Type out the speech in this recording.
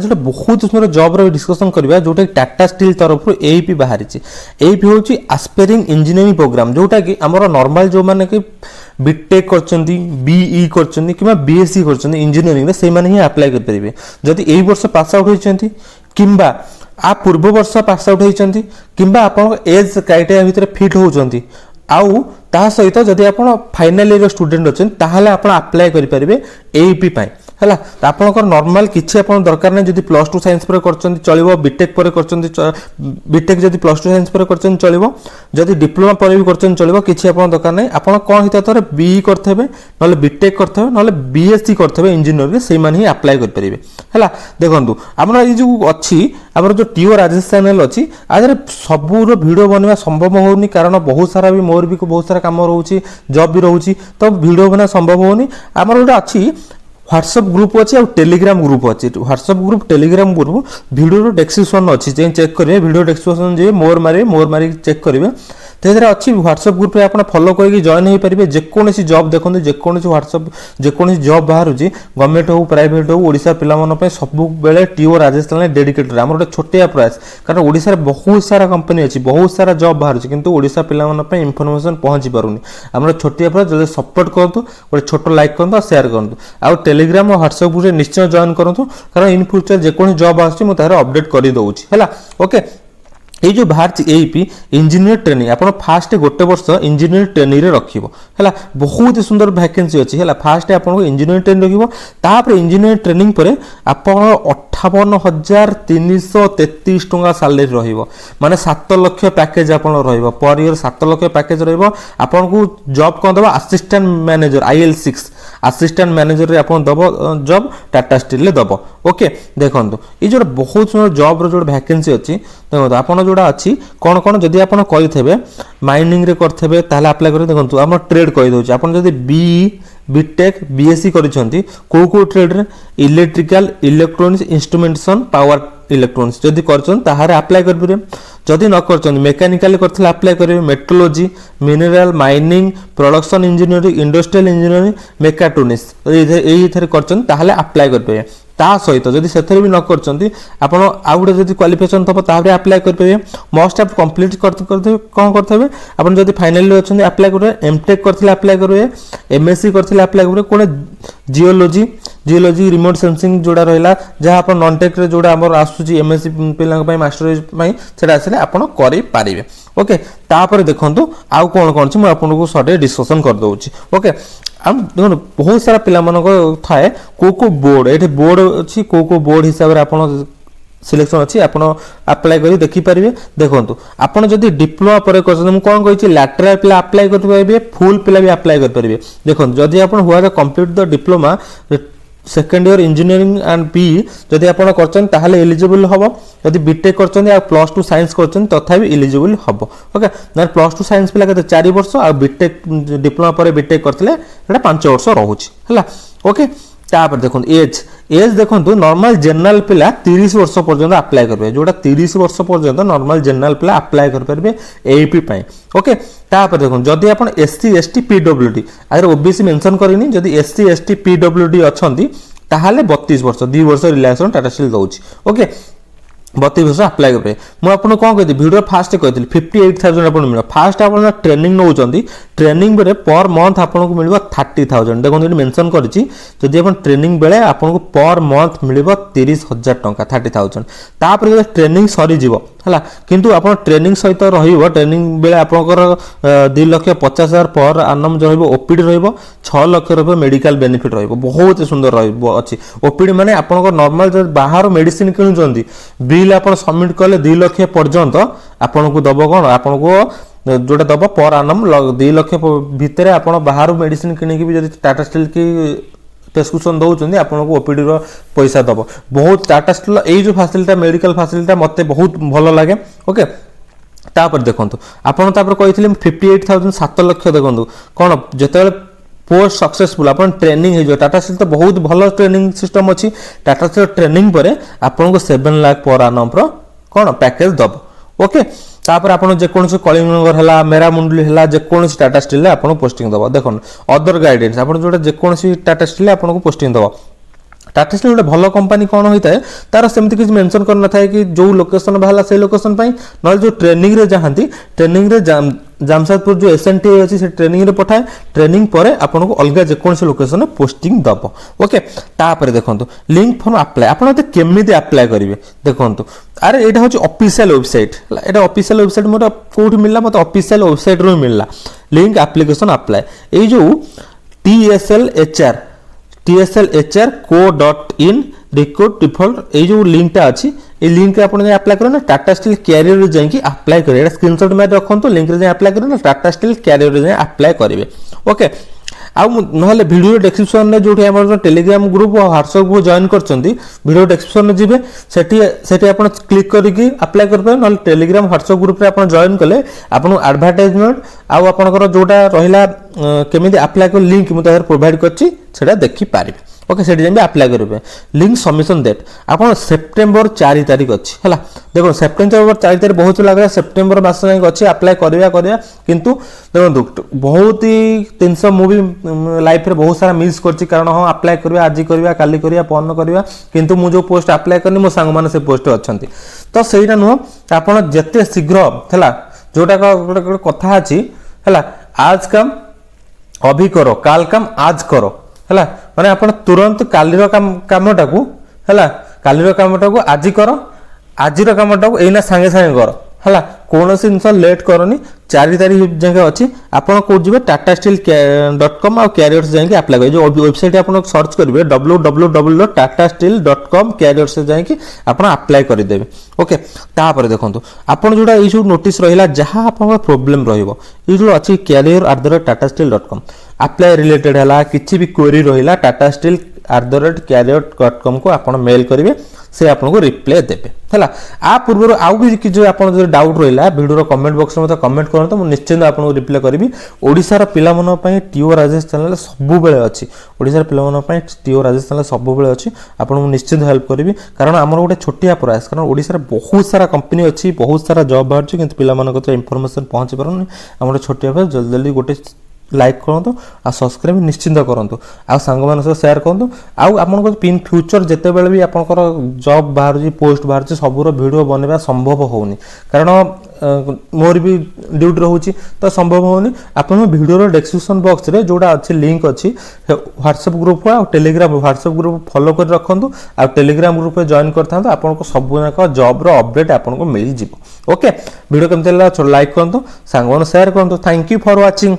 जो बहुत सुंदर जॉब रो डिस्कशन करबा जोटा टाटा स्टील तरफ एपी बाहरी एपी हूँ आस्पिरिंग इंजीनियरिंग प्रोग्राम जोटा कि आमर नॉर्मल जो माने कि बीटेक करचंदी बीई करचंदी किबा बीएससी करचंदी इंजीनियरिंग रे से माने ही अप्लाई कर परिबे जदि एई वर्ष पास आउट होइचंती किबा आ पूर्व वर्ष पास आउट होइचंती किबा आपन एज क्राइटेरिया भितर फिट होउचंती आउ ता सहित जदि आपन फाइनल ईयर स्टूडेंट अछन ताहाले आपन अप्लाई करि परिबे एपी पाई है आपंकर नॉर्मल किसी आप दरकार नहीं जब प्लस टू साइंस पर चलो बीटेक पर बीटेक जब प्लस टू साइंस पर चलो जब डिप्लोमा पर भी कर चलो किसी आप दरकार नहीं आप कौन होता है बीई करते ना बीटेक करते ना बीएससी करते इंजीनियर से ही अप्लाई करेंगे है देखो आम ये जो अच्छी आम जो टीओ राजेश चैनल अच्छी आज सबूर भिडियो बनवा संभव होनी कारण बहुत सारा भी मोर भी बहुत सारा कम रोचे जॉब भी रोचे तो भिडियो बना संभव होनी आम गोटे अच्छी व्हाट्सएप ग्रुप अच्छी और टेलीग्राम ग्रुप अच्छी WhatsApp group Telegram group video description अच्छी चेक करेंगे वीडियो डिस्क्रिप्शन जी मोर मारे चेक करेंगे तेरे अच्छी व्हाट्सएप ग्रुप आप फॉलो करके जॉइन हो पारे जेकोसी जॉब देखते जेकोसी व्हाट्सएप जेकोसी जॉब बाहर गवर्नमेंट हो प्राइवेट हो ओडिशा पिलामानन सब बेले टीओ राजेश चैनल डेडिकेटेड आम गोटे छोटिया प्रयास कारण ओडिशा बहुत सारा कंपनी अच्छी बहुत सारा जॉब बाहर किंतु ओडिशा पिलामानन इनफॉरमेशन पहुंची पारुनी आम छोटिया प्रयास जल्दी सपोर्ट करूँ गोटे छोट लाइक करूँ शेयर करूँ आउ टेलीग्राम और व्हाट्सएप ग्रुप निश्चय जॉइन करूँ कारण इन फ्यूचर जेकोसी जॉब आसुच्छी अपडेट कर दूसरी है ओके ये जो बाहर एपी इंजीनियर ट्रेनिंग आप फास्ट गोटे वर्ष इंजीनियर ट्रेनिंग रे रखिबो है बहुत सुंदर वैकेंसी अच्छी है फास्ट आपको इंजीनियर ट्रेनिंग रखिबो तापर इंजीनियर ट्रेनिंग पर आप 58,333 टंका सैलरी रहिबो माने 7 लाख पैकेज आपन रहिबो पर ईयर 7 लाख पैकेज रहिबो आपन को जॉब कोन दबा assistant manager IL6 assistant manager रे आपन दबो जॉब टाटा स्टील ले दबो ओके देखंतु ये जो बहुत सुंदर जॉब रो जो वैकेंसी अच्छी देखो आपन जोड़ा अच्छी कौन कौन जदि आपन करिथेबे माइनिंग रे करथेबे ताले अप्लाई करे देखंतु हम ट्रेड कहि दोछ आपन जदि बीई बीटेक बीएससी करिसंती को ट्रेड रे electrical electronics instrumentation power electronics जदि करछन ताहारे अप्लाई करबे जदि न करछन मैकेनिकल करथले अप्लाई करबे metrology mineral mining production engineering industrial engineering mechatronics एई थरे करछन ताहाले अप्लाई करबे ता सहित जदि सेथरे भी न करछंती आपण आ गुटे जदि क्वालिफिकेशन थप ताबरे अप्लाई करबे मोस्ट ऑफ कंप्लीट करते कोन करथबे आपण जदि फाइनल रे अछन अप्लाई करबे एमटेक करथले अप्लाई करबे एमएससी करथले अप्लाई करबे कोन जियोलॉजी रिमोट सेंसिंग जोड़ा रहिला जहा आपण नॉन टेक रे जोड़ा हमर आसुची एमएससी पिला पई मास्टर पई सेटा आसले आपण करि पारिबे ओके तापर देखंतु आउ कोन कोन छी म आपण को सडे डिस्कशन कर दउची ओके हम देखो बहुत सारा पिला मानको थाए को बोर्ड एठी बोर्ड अछि को बोर्ड हिसाब रे आपण सिलेक्शन अछि आपण अप्लाई करी देखि परिबे देखंतु आपण जदी डिप्लोमा पर करछन हम कोन कहि छी लैटरल पिला अप्लाई कर परिबे फुल पिला भी अप्लाई कर परिबे देखंतु जदी आपण हुआ the complete the diploma second year engineering and P जदि आप करछन ताहले एलिजिबल हबो जदि बीटेक करछन या प्लस टू साइंस करछन तथापि एलिजिबल हबो ओके ना प्लस टू साइंस पिला के 4 वर्ष आ बीटेक डिप्लोमा पर बीटेक करथले एटा 5 वर्ष रहउची हला ओके तापर देखो एज देखो नॉर्मल जनरल पिला 30 वर्ष पर्यंत अप्लाई करबे जोटा 30 वर्ष पर्यंत नॉर्मल जनरल पिला अप्लाई कर परबे एपी पई ओके तापर देखो जदि आपण एससी एसटी पीडब्ल्यूडी अगर ओबीसी मेंशन करिनी जदि एससी एसटी पीडब्ल्यूडी अछंती ताहाले 32 वर्ष 2 वर्ष रिलैक्सेशन टाटा स्टील दउची ओके 32 वर्ष अप्लाई करबे मु आपन कोन कहती वीडियो फास्ट कहती 58,000 आपन मिलो फास्ट आपन ट्रेनिंग नउचंती ट्रेनिंग बेरे पर मंथ आपन को मिलबो 30,000 देखो ये मेंशन करछि जदि आपन ट्रेनिंग बेले आपन को पर मंथ मिलबो 30,000 टंका 30,000 तापर जब ट्रेनिंग सरी जीवो हला किंतु आपन ट्रेनिंग सहित रहिबो ट्रेनिंग बेले आपनकर 2,50,000 पर आनम रहइबो ओपीडी रहइबो 6 लाख रहइबो मेडिकल बेनिफिट रहइबो बहुत सुंदर रहइबो अछि ओपीडी माने आपनकर नॉर्मल जो बाहर मेडिसिन किनुचंती बिल आपन सबमिट करले 2 लाख पर्यंत आपन को दबो कोन आपन को जोटा दबो पर आनम 2 लाख भितरे आपन बाहर मेडिसिन किनि कि जदि टाटा स्टील की प्रेस्क्रिप्शन दउचंदी आपन को ओपीडी रो पैसा दबो बहुत टाटा स्टील ए जो फैसिलिटी मेडिकल फैसिलिटी मते बहुत भलो लागे ओके तापर देखंतु आपन तापर कहिथिले 58,000 7 लाख देखंतु कोन जते पोस्ट सक्सेसफुल अपन ट्रेनिंग हे जो टाटा स्टील तो बहुत भलो ट्रेनिंग सिस्टम अछि टाटा स्टील ट्रेनिंग परे आपन को 7 लाख पर आनम प्रो कोन पैकेज दबो ओके तापर आपन जे कोनसे कलिंगनगर हला मेरा मुंडली हला जे कोनसे टाटा स्टील ले आपन पोस्टिंग दबो देखन अदर गाइडेंस आपन जोटा जे कोनसे टाटा स्टील ले आपन को पोस्टिंग दबो टाटा स्टील गोटे भल कंपनी कौन होता है तार सेमती किसी मेंशन करना था कि जो लोकेशन बाहर से लोकेशन ना जो ट्रेनिंग रे जाती ट्रेनिंग रे जामशेदपुर जो एसएनटी अच्छी से ट्रेनिंग रे पठाए ट्रेनिंग पर आपको अलग जेकोसी लोकेशन पोस्टिंग दब ओके तापर देखो लिंक फॉर्म अप्लाई आप केमी अप्लाई करेंगे देखो अरे यहाँ हूँ ऑफिशियल वेबसाइट यहाँ ऑफिशियल वेबसाइट मोर कौट मिलला मतलब ऑफिशियल वेबसाइट रू मिलला लिंक एप्लिकेशन अप्लाई ये जो TSLHR co.in रिक्रूट डिफॉल्ट ये जो लिंकटा अच्छी ये लिंक आप अप्लाई करें टाटा स्टील कैरियर जाकि अप्लाई करेंगे स्क्रीनशॉट में रखो लिंक अप्लाई करें टाटा स्टील कैरियर अप्लाई करेंगे ओके ना वीडियो डिस्क्रिप्शन में जो टेलीग्राम ग्रुप और व्हाट्सएप ग्रुप जॉइन कर डिस्क्रिप्शन में जी से आप क्लिक करके अप्लाई करेंगे ना टेलीग्राम व्हाट्सएप ग्रुप में आप जॉइन कले आपको एडवर्टाइजमेंट आउ जोटा रहा केमी अप्लाई कर लिंक मुझे प्रोवाइड कर देखिपारे ओके से अप्लाई करेंगे लिंक सबमिशन डेट आप सेप्टेम्बर 4 तारीख अच्छी है देखो सेप्टेम्बर 4 तारीख बहुत लगे सेप्टेम्बर मस जाए अच्छे अप्लाई करवा किंतु देखो बहुत ही 300 मुझे लाइफ रे बहुत सारा मिस कर कारण हाँ अप्लाई करवा आज करवा काली करवा परन करवा किंतु मुझे पोस्ट अप्लाई करनी मो सांग मैंने से पोस्ट अच्छा तो सहीटा नुह आप जिते शीघ्र है जोटा गोटे कथा अच्छी है आज काम अभी करो काल काम आज करो है माने आप तुरंत कालीर कामटा को है कालीर कामटा को आज कर आज कामटा को एना सांगे सांगे कर है कौन जिन लेट करनी 4 तारीख जाए अच्छी आप जी टाटा स्टील .com और कैरियर्स जाए अप्लाई करेंगे जो वेबसाइट आप सर्च करेंगे www.tatasteel.com कैरियर्स जाए आप अप्लाई करदे ओके तापर देखो आप जोड़ा ये नोटिस रहा जहाँ आप प्रोब्लेम रो अच्छी career@tatasteel.com अप्लाई रिलेटेड है किसी भी क्वेरी रहा टाटा स्टील @career.com को आप मेल करेंगे से आपको रिप्लाई देते है आ पूर्व आउ भी जो आप डाउट रहा वीडियो कमेंट बॉक्स में कमेंट करते मुझे निश्चिंत आपको रिप्लाई करी ओडिशार पिलामानन टीओ राजेश चैनल सब बेले अच्छी ओडिशार पिलामानन टीओ राजेश चैनल सब बेले अच्छी आपको निश्चिंत हेल्प करी कारण आम गोटे छोटिया प्रयास कारण ओडिशार बहुत सारा कंपनी अच्छी बहुत सारा जॉब बाहर कि पिलामानन इनफॉरमेशन पहुँची पारुनी आम छोटिया प्रयास जल्दी जल्दी गोटे लाइक करूँ आ सब्सक्राइब निश्चिंत करूँ आ सांग मान सेयार करूँ आपको पिन फ्यूचर जिते बड़े भी आपंकर जॉब बाहर पोस्ट बाहर सबूर वीडियो बनवा संभव होनी कारण मोर भी ड्यूटी रोचे तो संभव होनी आप वीडियो डिस्क्रिप्शन बॉक्स रे जोड़ा अच्छी लिंक अच्छी व्हाट्सएप ग्रुप और टेलीग्राम व्हाट्सएप ग्रुप फॉलो कर रखु आ टेलीग्राम ग्रुप में जॉइन करता आपको सब जॉब अपडेट आपको मिल जाए ओके वीडियो केमती लाइक करूँ सांग सेयार करूँ थैंक यू फॉर वाचिंग।